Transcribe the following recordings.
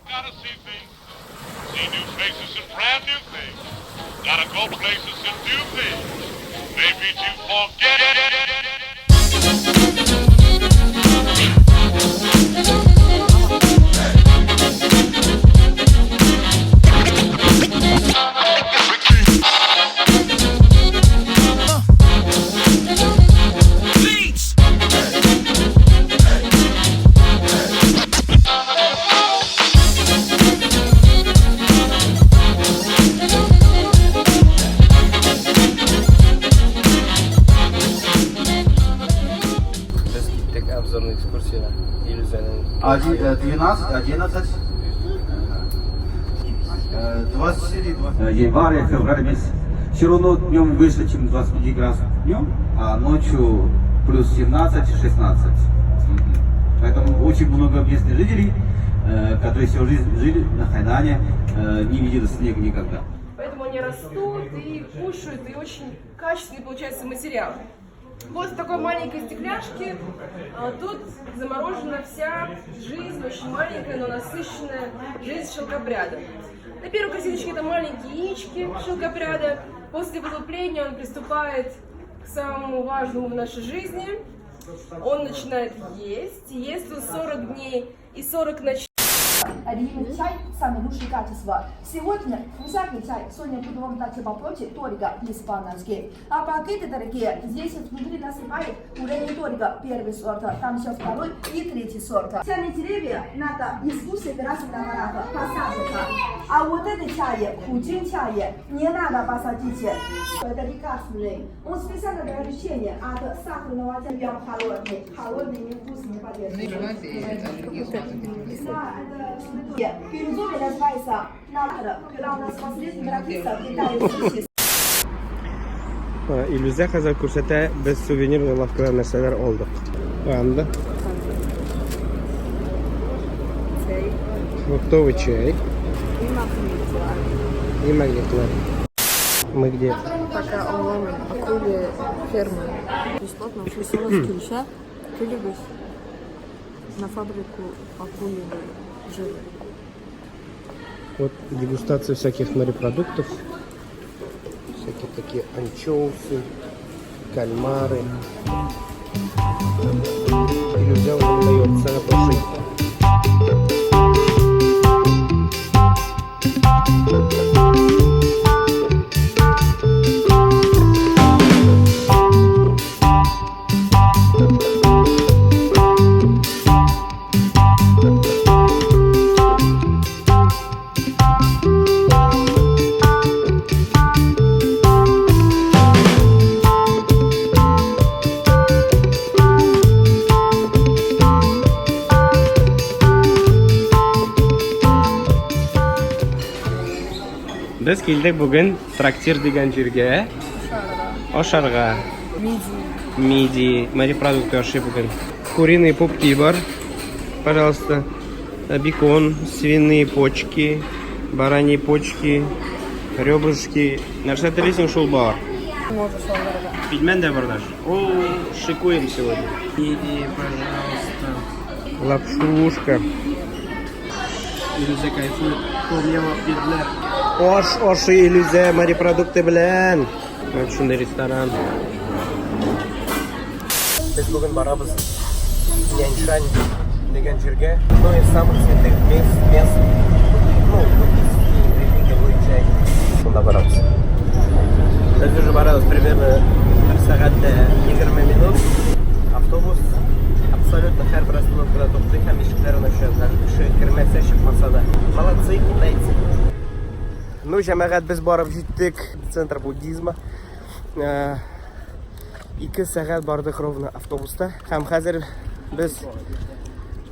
Gotta see things. See new faces and brand new things. Gotta go places and do things. Maybe to forget. Обзорная экскурсия иллюзионная. 12, 24, 20. Январь, февраль месяц. Все равно днем выше, чем 25 градусов днем, а ночью плюс 17-16. Поэтому очень много местных жителей, которые всю жизнь жили на Хайнане, не видели снега никогда. Поэтому они растут и кушают, и очень качественный получается материал. Вот в такой маленькой стекляшке тут заморожена вся жизнь, очень маленькая, но насыщенная жизнь шелкопряда. На первой картиночке это маленькие яички шелкопряда. После вылупления он приступает к самому важному в нашей жизни. Он начинает есть. Ест он 40 дней и 40 ночей. Оригинальный чай – самые лучшие качества. Сегодня вкусный чай Соня буду вам дать попробовать только по-испански. А пакеты дорогие, здесь внутри насыпает уже не только первый сорт, там еще второй и третий сорт. Чайные деревья надо из собирательного аппарата посадка. А вот это чай, худин чай, не надо посадить. Это лекарственный. Он специально для лечения от сахарного диабета холодный. Холодный невкусный поддерживает. Да, это Бирюзовый называется надо, когда у нас последний написано Китай. Иллюзия хәзер күрсәтә, без сувенирный лавкадан нәрсәләр алдык. Анда. Фруктовый чай. И магнитлар. Мы где? Пока онлайн акуле фермы. Бесплатно веселость килища. Килибус на фабрику акулевой жира. Вот дегустация всяких морепродуктов. Всякие такие анчоусы, кальмары. Иллюзия вам дает цена прошивка. Biz keldik bugun traktir degan yerga. Osharga. Миди. Морепродукты ошиб bugun. Куриные пупки бар. Пожалуйста. Бекон, свиные почки, бараньи почки, ребрышки. Нәрсә телисең шул бар. Пельмен дә бар даже. О, шикуем сегодня. Миди, пожалуйста. Лапшушка. Иллюзия кайфует. Помнила педлер. Ош иллюзия морепродукты белән. Вот шундый ресторан. Без бүген барабыз Няньшань дигән җиргә. Ну из самых святых мест. Ну, религия буенча. Шунда барабыз. Без уже барабыз примерно 1 сәгатьтә 20 минут. Автобус абсолютно һәр остановкада туктый һәм ишекләрен ача. Кеше кермәсә чыкмаса да. Молодцы китайцы. Ну, җәмәгать без барып җиттек. Центр буддизма. 2 сәгать бардык ровно автобуста. Һәм хәзер без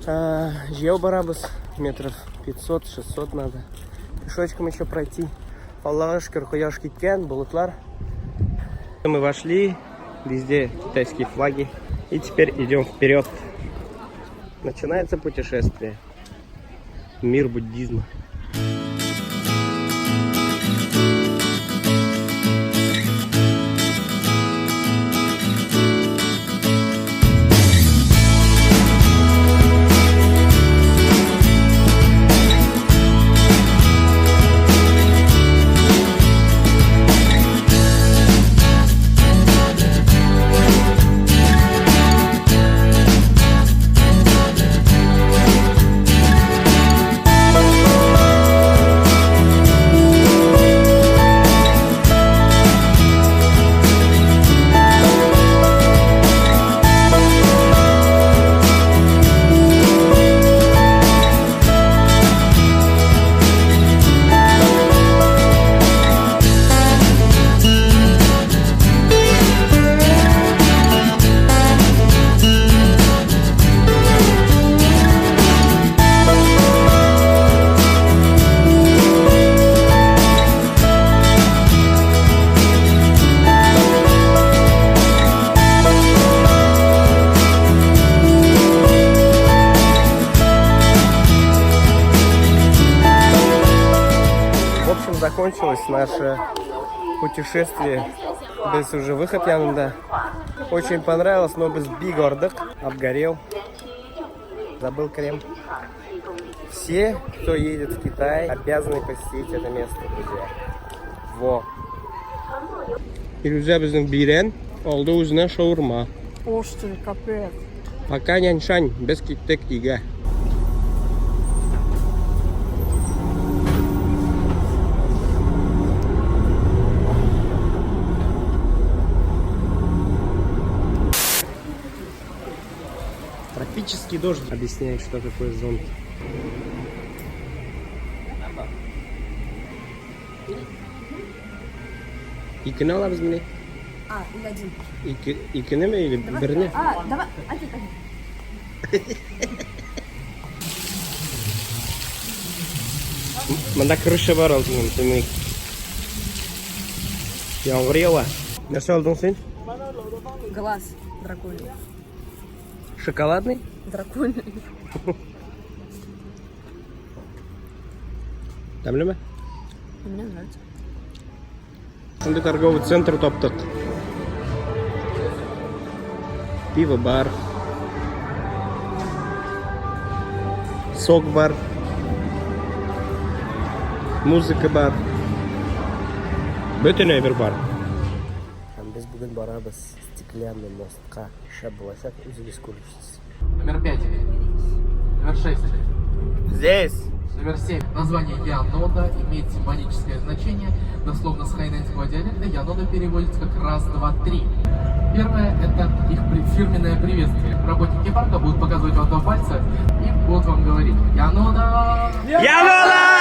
җәяү барабыз. Метров 500-600 надо. Пешочком еще пройти. Аллаһка шөкер, кояш киткән, болытлар. Мы вошли, везде китайские флаги. И теперь идем вперед. Начинается путешествие. Мир буддизма. закончилось наше путешествие без уже выход Янында. Очень понравилось, но без бигордок. Обгорел. Забыл крем. Все, кто едет в Китай, обязаны посетить это место, друзья. Во. Илюзя біздің бирен, алды өзіне шаурма. Острый капец. Пока няншань, без киттек иге. Тропический дождь объясняет, что такое зонт. İkini alırız mı ne? Или один. İkini mi или birini? Давай, один. Manda крыша var altının demek. Yağmur yağıyor. Nasıl aldın sen? Глаз драконий. Шоколадный? Драконий. Tamam mı? Мне нравится. Şimdi торговый центр топтық. Пиво бар. Сок бар. Музыка бар. Bütün bir бар. Biz bugün barabız стеклянный мостқа. Шап болашақ үзіліс көрішсіз. Номер 5. Номер 6. Здесь. Номер 7. Название Янода имеет символическое значение. Дословно с хайнанского диалекта Янода переводится как раз, два, три. Первое – это их фирменное приветствие. Работники парка будут показывать вам два пальца и будут вам говорить Янода! Янода!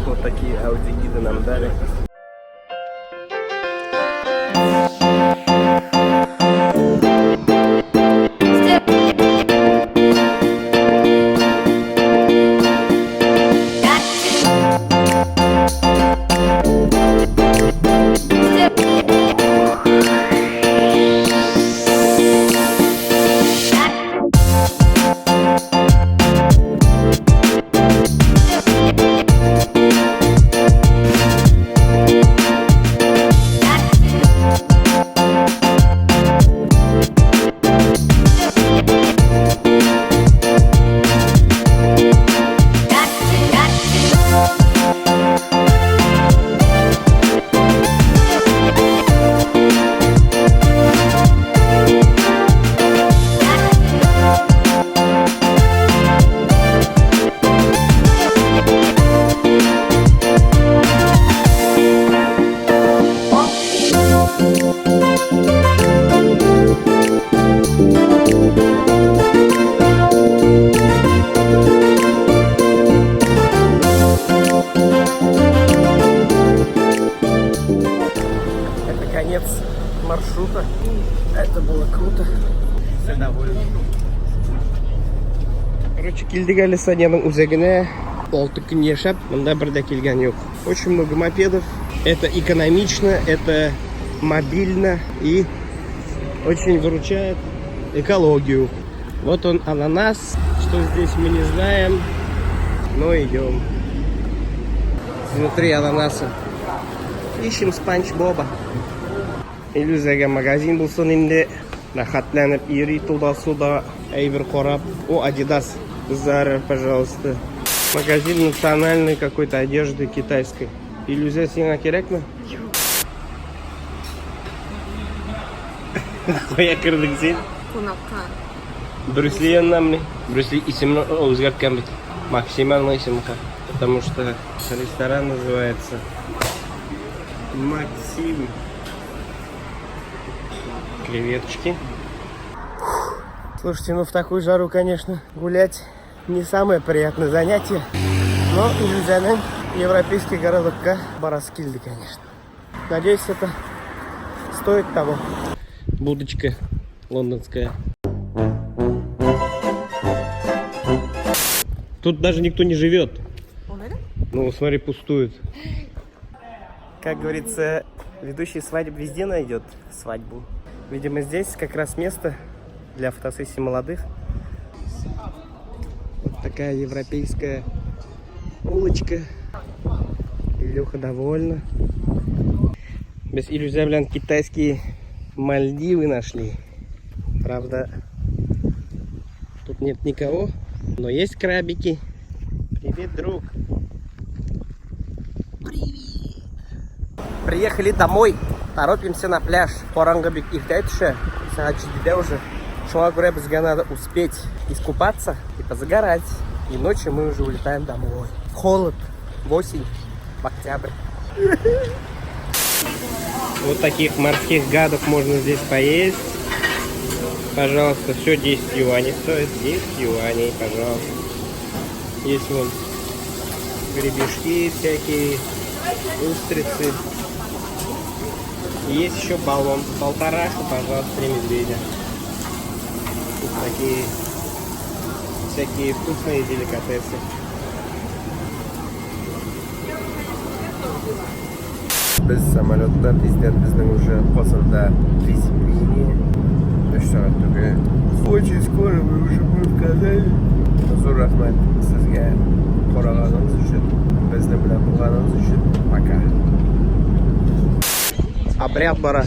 Вот такие аудиогиды нам дали. Это конец маршрута. Это было круто. Все довольны. Короче, келдік әлі Саняның үзегіне 6 күн яшап, мында бір дә келген yok. Очень много мопедов. Это экономично, это мобильно и очень выручает экологию. Вот он ананас. Что здесь мы не знаем, но идем. Внутри ананаса. Ищем Спанч Боба. Иллюзияга магазин булсын инде. Рахатланып, ири туда-сюда, әйбер карап. О, Адидас. Зара, пожалуйста. Магазин национальной какой-то одежды китайской. Иллюзия сиңа керекме? Кая кырдык сен? Кунакка. Брюсли яннамни. Брюсли исемін өзгерткен бит. Максимальный исемка. Потому что ресторан называется Максим. Креветочки. Слушайте, ну в такую жару, конечно, гулять не самое приятное занятие. Но Иллюзияның европейский городокка Бараскильды, конечно. Надеюсь, это стоит того. Будочка лондонская. Тут даже никто не живет. Уверен? Ну, смотри, пустует. Как говорится, ведущий свадеб везде найдет свадьбу. Видимо, здесь как раз место для фотосессий молодых. Вот такая европейская улочка. Илюха довольна. Без иллюзий, блин, китайские Мальдивы нашли. Правда, тут нет никого, но есть крабики. Привет, друг. Привет. Приехали домой. Торопимся на пляж. Порангабик ихтайтше. Сагачидиде уже. Шуагуре бізге надо успеть искупаться и позагорать. И ночью мы уже улетаем домой. В холод, в осень, в октябрь. Вот таких морских гадов можно здесь поесть. Пожалуйста, все 10 юаней стоит. 10 юаней, пожалуйста. Есть вон гребешки всякие, устрицы. И есть еще баллон. Полторашку, пожалуйста, 3 медведя. Тут такие всякие вкусные деликатесы. Biz samolyotda prezident bizning уже hozirda приземление. Очень скоро мы уже будем в Казани. Zo'r rahmat sizga qo'rag'aningiz uchun, bizni bilan bo'lganingiz uchun. Пока. Обряд бара.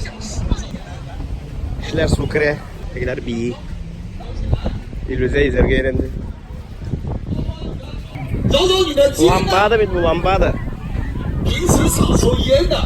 Ishlar sukre, teglar bi. Illüzya izlerge erendi. Lambada bit bu lambada. 平时少抽烟的